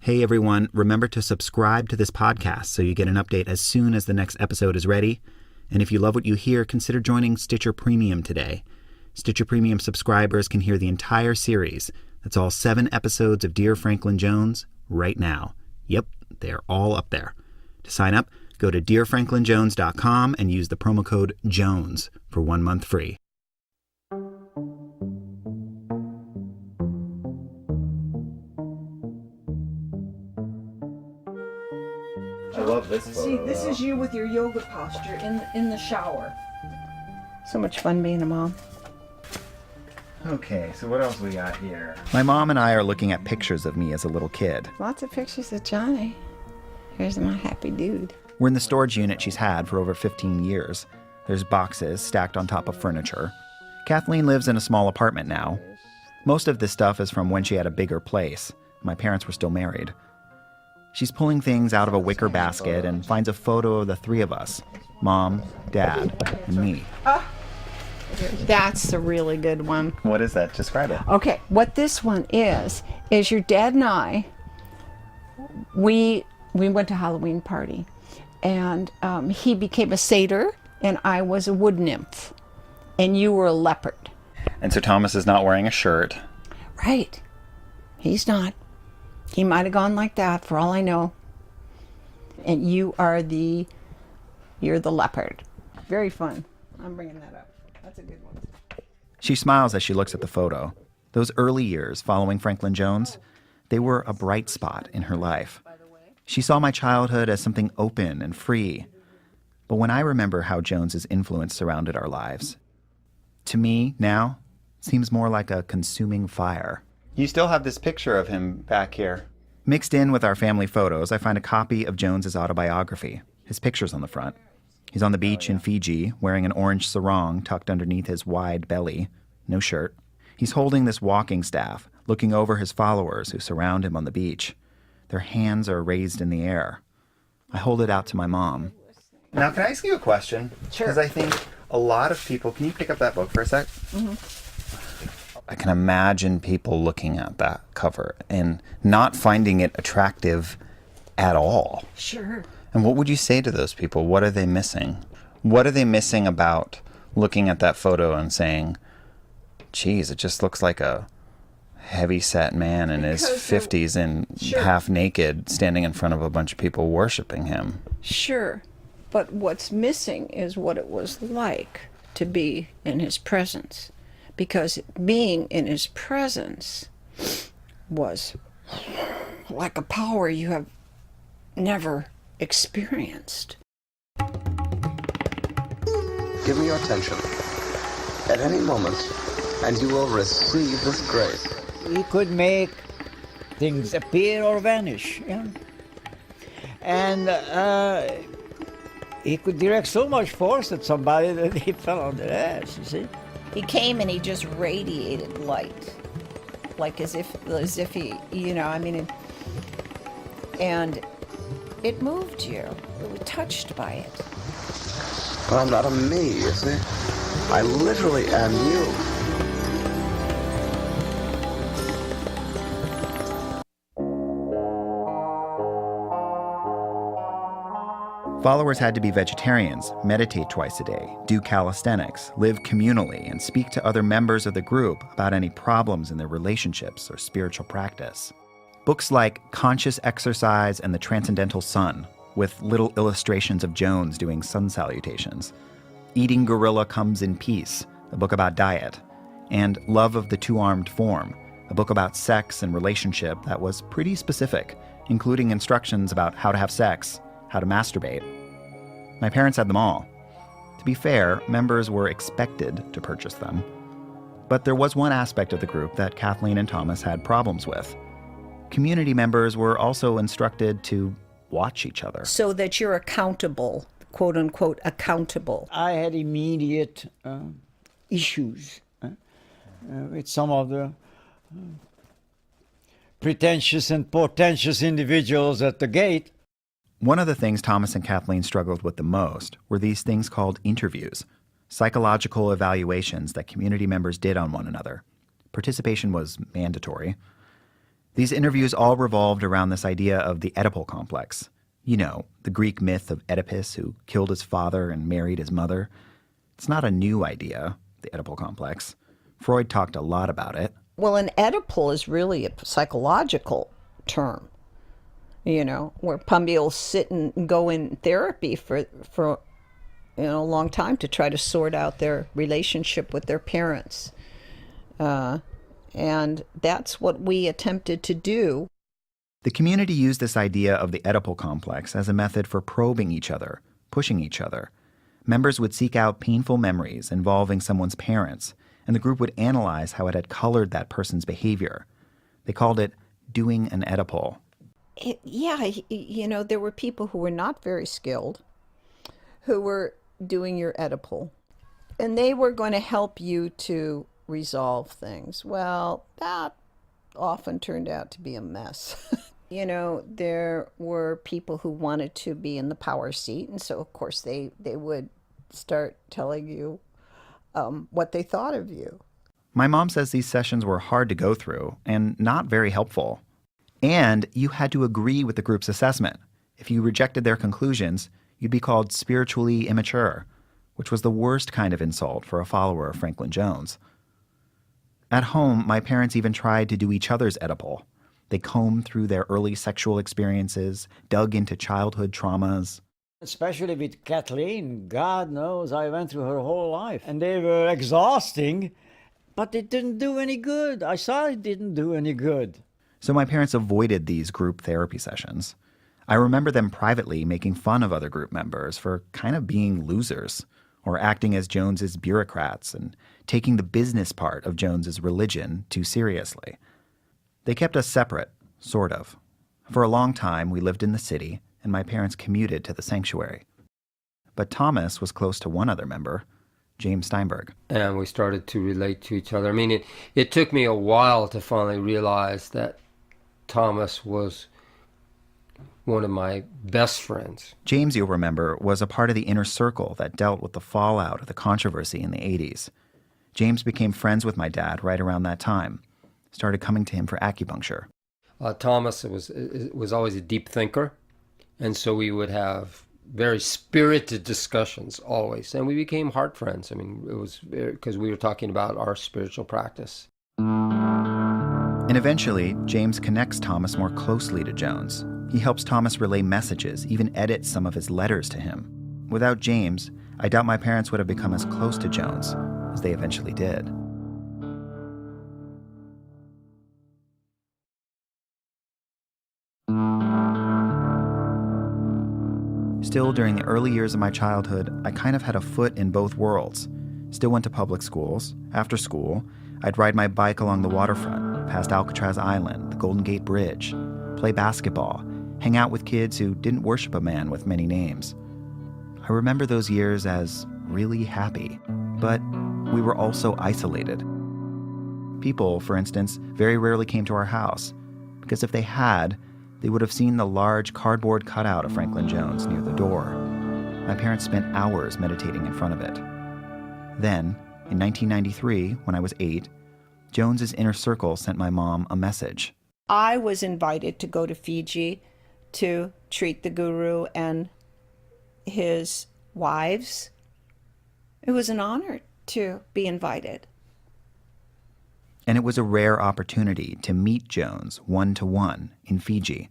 Hey everyone, remember to subscribe to this podcast so you get an update as soon as the next episode is ready. And if you love what you hear, consider joining Stitcher Premium today. Stitcher Premium subscribers can hear the entire series. That's all 7 episodes of Dear Franklin Jones right now. Yep, they're all up there. To sign up, go to dearfranklinjones.com and use the promo code JONES for 1 month free. I love this photo. See, this is you with your yoga posture in the shower. So much fun being a mom. Okay, so what else we got here? My mom and I are looking at pictures of me as a little kid. Lots of pictures of Johnny. Here's my happy dude. We're in the storage unit she's had for over 15 years. There's boxes stacked on top of furniture. Kathleen lives in a small apartment now. Most of this stuff is from when she had a bigger place. My parents were still married. She's pulling things out of a wicker basket and finds a photo of the 3 of us. Mom, Dad, and me. That's the really good one. What is that? Describe it. Okay, what this one is your dad and I, we went to a Halloween party, and he became a satyr, and I was a wood nymph, and you were a leopard. And so Thomas is not wearing a shirt. Right. He's not. He might have gone like that, for all I know. And you're the leopard. Very fun. I'm bringing that up. That's a good one. She smiles as she looks at the photo. Those early years following Franklin Jones, they were a bright spot in her life. She saw my childhood as something open and free. But when I remember how Jones's influence surrounded our lives, to me, now, seems more like a consuming fire. You still have this picture of him back here. Mixed in with our family photos, I find a copy of Jones's autobiography. His picture's on the front. He's on the beach in Fiji, wearing an orange sarong tucked underneath his wide belly. No shirt. He's holding this walking staff, looking over his followers who surround him on the beach. Their hands are raised in the air. I hold it out to my mom. Now, can I ask you a question? Sure. Because I think a lot of people... Can you pick up that book for a sec? Mm-hmm. I can imagine people looking at that cover and not finding it attractive at all. Sure. And what would you say to those people? What are they missing? What are they missing about looking at that photo and saying, geez, it just looks like a heavy-set man in his 50s and sure. half naked standing in front of a bunch of people worshiping him? Sure. But what's missing is what it was like to be in his presence. Because being in his presence was like a power you have never experienced. Give me your attention at any moment, and you will receive this grace. He could make things appear or vanish, yeah? And he could direct so much force at somebody that he fell on their ass, you see? He came and he just radiated light, like as if he, and it moved you. You were touched by it. But I'm not a me, you see? I literally am you. Followers had to be vegetarians, meditate twice a day, do calisthenics, live communally, and speak to other members of the group about any problems in their relationships or spiritual practice. Books like Conscious Exercise and the Transcendental Sun, with little illustrations of Jones doing sun salutations. Eating Gorilla Comes in Peace, a book about diet. And Love of the Two-Armed Form, a book about sex and relationship that was pretty specific, including instructions about how to have sex, how to masturbate. My parents had them all. To be fair, members were expected to purchase them. But there was one aspect of the group that Kathleen and Thomas had problems with. Community members were also instructed to watch each other. So that you're accountable, quote unquote, accountable. I had immediate issues with some of the pretentious and portentous individuals at the gate. One of the things Thomas and Kathleen struggled with the most were these things called interviews, psychological evaluations that community members did on one another. Participation was mandatory. These interviews all revolved around this idea of the Oedipal complex. You know, the Greek myth of Oedipus who killed his father and married his mother. It's not a new idea, the Oedipal complex. Freud talked a lot about it. Well, an Oedipal is really a psychological term, you know, where Pumbials sit and go in therapy for a long time to try to sort out their relationship with their parents. And that's what we attempted to do. The community used this idea of the Oedipal complex as a method for probing each other, pushing each other. Members would seek out painful memories involving someone's parents, and the group would analyze how it had colored that person's behavior. They called it doing an Oedipal. There were people who were not very skilled who were doing your Oedipal, and they were going to help you to resolve things. Well, that often turned out to be a mess. There were people who wanted to be in the power seat, and so of course they would start telling you what they thought of you. My mom says these sessions were hard to go through and not very helpful. And you had to agree with the group's assessment. If you rejected their conclusions, you'd be called spiritually immature, which was the worst kind of insult for a follower of Franklin Jones. At home, my parents even tried to do each other's Oedipal. They combed through their early sexual experiences, dug into childhood traumas. Especially with Kathleen, God knows I went through her whole life. And they were exhausting, but it didn't do any good. I saw it didn't do any good. So my parents avoided these group therapy sessions. I remember them privately making fun of other group members for kind of being losers, or acting as Jones's bureaucrats and taking the business part of Jones's religion too seriously. They kept us separate, sort of. For a long time, we lived in the city, and my parents commuted to the sanctuary. But Thomas was close to one other member, James Steinberg. And we started to relate to each other. I mean, it took me a while to finally realize that Thomas was one of my best friends. James, you'll remember, was a part of the inner circle that dealt with the fallout of the controversy in the 80s. James became friends with my dad right around that time, started coming to him for acupuncture. Thomas was always a deep thinker, and so we would have very spirited discussions always, and we became heart friends. I mean, it was because we were talking about our spiritual practice. And eventually, James connects Thomas more closely to Jones. He helps Thomas relay messages, even edit some of his letters to him. Without James, I doubt my parents would have become as close to Jones as they eventually did. Still, during the early years of my childhood, I kind of had a foot in both worlds. Still went to public schools. After school, I'd ride my bike along the waterfront, past Alcatraz Island, the Golden Gate Bridge, play basketball, hang out with kids who didn't worship a man with many names. I remember those years as really happy, but we were also isolated. People, for instance, very rarely came to our house, because if they had, they would have seen the large cardboard cutout of Franklin Jones near the door. My parents spent hours meditating in front of it. Then, in 1993, when I was 8, Jones's inner circle sent my mom a message. I was invited to go to Fiji to treat the guru and his wives. It was an honor to be invited. And it was a rare opportunity to meet Jones one-to-one in Fiji.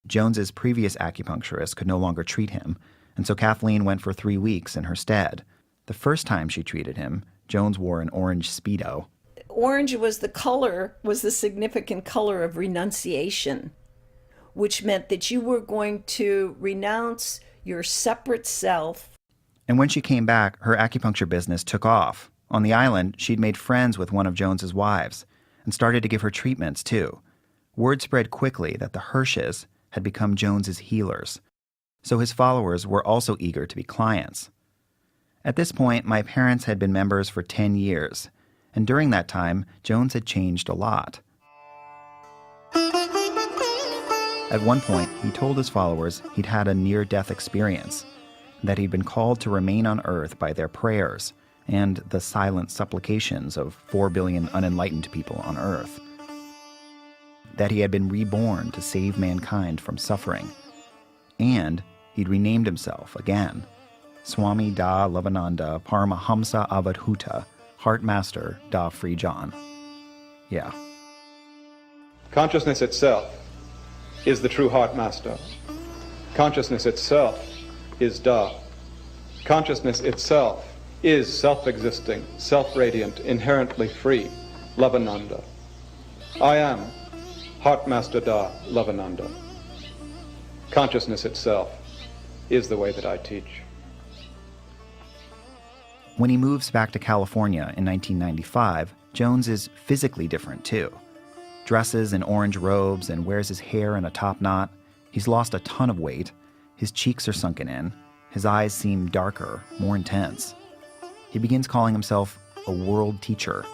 Jones's previous acupuncturist could no longer treat him, and so Kathleen went for 3 weeks in her stead. The first time she treated him, Jones wore an orange Speedo. Orange was the significant color of renunciation, which meant that you were going to renounce your separate self. And when she came back, her acupuncture business took off. On the island, she'd made friends with one of Jones's wives and started to give her treatments, too. Word spread quickly that the Hirsches had become Jones's healers, so his followers were also eager to be clients. At this point, my parents had been members for 10 years, and during that time, Jones had changed a lot. At one point, he told his followers he'd had a near-death experience, that he'd been called to remain on Earth by their prayers and the silent supplications of 4 billion unenlightened people on Earth. that he had been reborn to save mankind from suffering. And he'd renamed himself again, Swami Da Lavananda Paramahamsa Avadhuta, Heart Master Da Free John. Yeah. Consciousness itself is the true Heart Master. Consciousness itself is Da. Consciousness itself is self-existing, self-radiant, inherently free, Lavananda. I am Heart Master Da Lavananda. Consciousness itself is the way that I teach. When he moves back to California in 1995, Jones is physically different too. Dresses in orange robes and wears his hair in a top knot. He's lost a ton of weight. His cheeks are sunken in. His eyes seem darker, more intense. He begins calling himself a world teacher.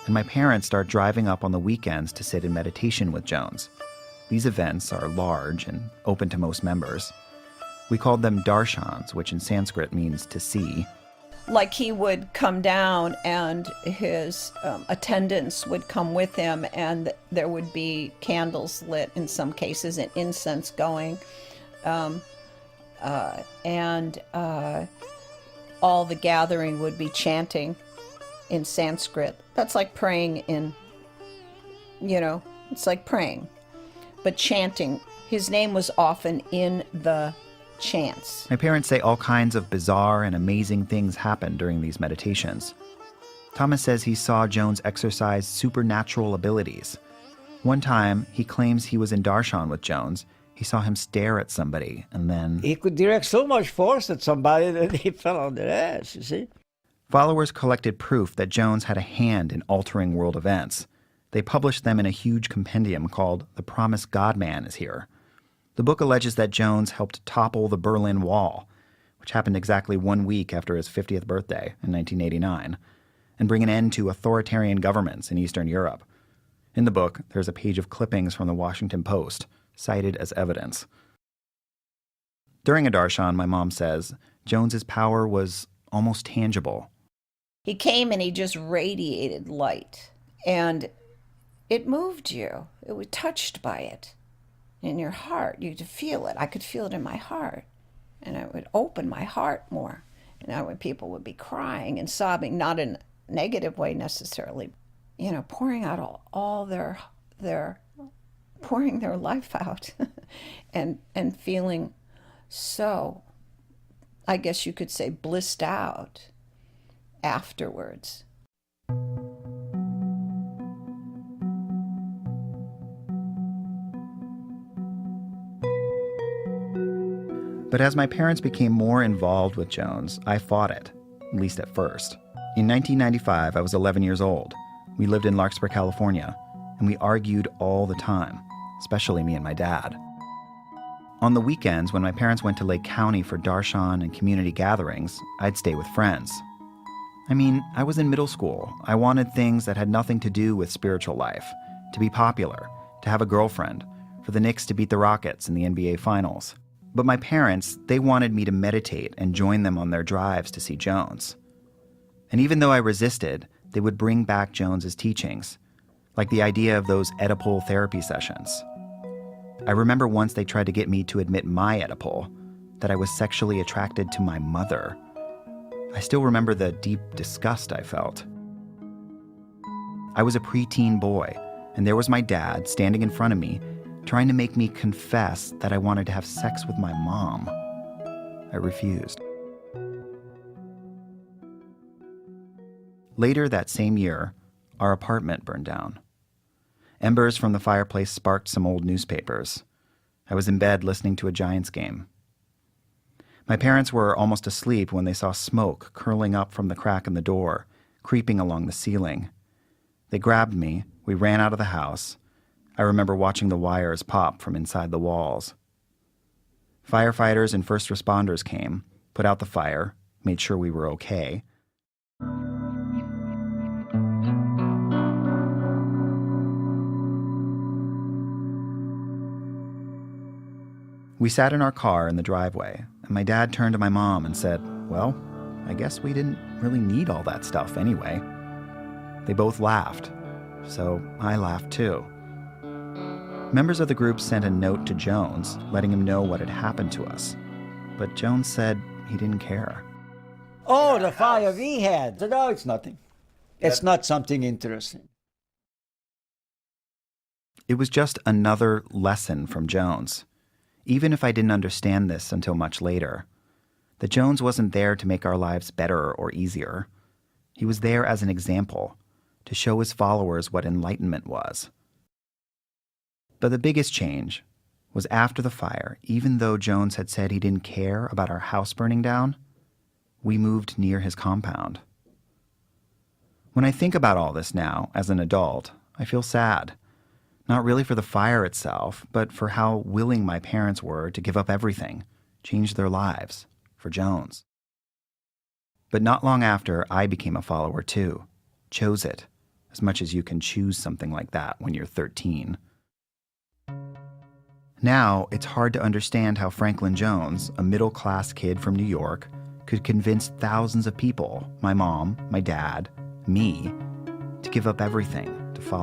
And my parents start driving up on the weekends to sit in meditation with Jones. These events are large and open to most members. We called them darshans, which in Sanskrit means to see. Like he would come down and his attendants would come with him, and there would be candles lit in some cases and incense going. And all the gathering would be chanting in Sanskrit. That's like praying in, it's like praying, but chanting. His name was often in the chants. My parents say all kinds of bizarre and amazing things happened during these meditations. Thomas says he saw Jones exercise supernatural abilities. One time, he claims he was in darshan with Jones. He saw him stare at somebody, and then He could direct so much force at somebody that he fell on their ass, you see. followers collected proof that Jones had a hand in altering world events. They published them in a huge compendium called The Promised God-Man is Here. The book alleges that Jones helped topple the Berlin Wall, which happened exactly 1 week after his 50th birthday in 1989, and bring an end to authoritarian governments in Eastern Europe. In the book, there's a page of clippings from the Washington Post, cited as evidence. During a darshan, my mom says, Jones's power was almost tangible. He came and he just radiated light, and it moved you. It was touched by it in your heart. You could feel it. I could feel it in my heart, and it would open my heart more. And people would be crying and sobbing, not in a negative way necessarily, pouring out all their pouring their life out and feeling so, I guess you could say, blissed out afterwards. But as my parents became more involved with Jones, I fought it, at least at first. In 1995, I was 11 years old. We lived in Larkspur, California, and we argued all the time, especially me and my dad. On the weekends, when my parents went to Lake County for darshan and community gatherings, I'd stay with friends. I mean, I was in middle school. I wanted things that had nothing to do with spiritual life, to be popular, to have a girlfriend, for the Knicks to beat the Rockets in the NBA Finals. But my parents, they wanted me to meditate and join them on their drives to see Jones. And even though I resisted, they would bring back Jones's teachings, like the idea of those Oedipal therapy sessions. I remember once they tried to get me to admit my Oedipal, that I was sexually attracted to my mother. I still remember the deep disgust I felt. I was a preteen boy, and there was my dad standing in front of me, trying to make me confess that I wanted to have sex with my mom. I refused. Later that same year, our apartment burned down. Embers from the fireplace sparked some old newspapers. I was in bed listening to a Giants game. My parents were almost asleep when they saw smoke curling up from the crack in the door, creeping along the ceiling. They grabbed me, we ran out of the house. I remember watching the wires pop from inside the walls. Firefighters and first responders came, put out the fire, made sure we were okay. We sat in our car in the driveway, and my dad turned to my mom and said, "Well, I guess we didn't really need all that stuff anyway." They both laughed, so I laughed too. Members of the group sent a note to Jones, letting him know what had happened to us. But Jones said he didn't care. Oh, the fire we had. So, no, it's nothing. It's not something interesting. It was just another lesson from Jones, even if I didn't understand this until much later. That Jones wasn't there to make our lives better or easier. He was there as an example, to show his followers what enlightenment was. But the biggest change was after the fire. Even though Jones had said he didn't care about our house burning down, we moved near his compound. When I think about all this now, as an adult, I feel sad. Not really for the fire itself, but for how willing my parents were to give up everything, change their lives, for Jones. But not long after, I became a follower too. Chose it, as much as you can choose something like that when you're 13. Now, it's hard to understand how Franklin Jones, a middle-class kid from New York, could convince thousands of people, my mom, my dad, me, to give up everything to follow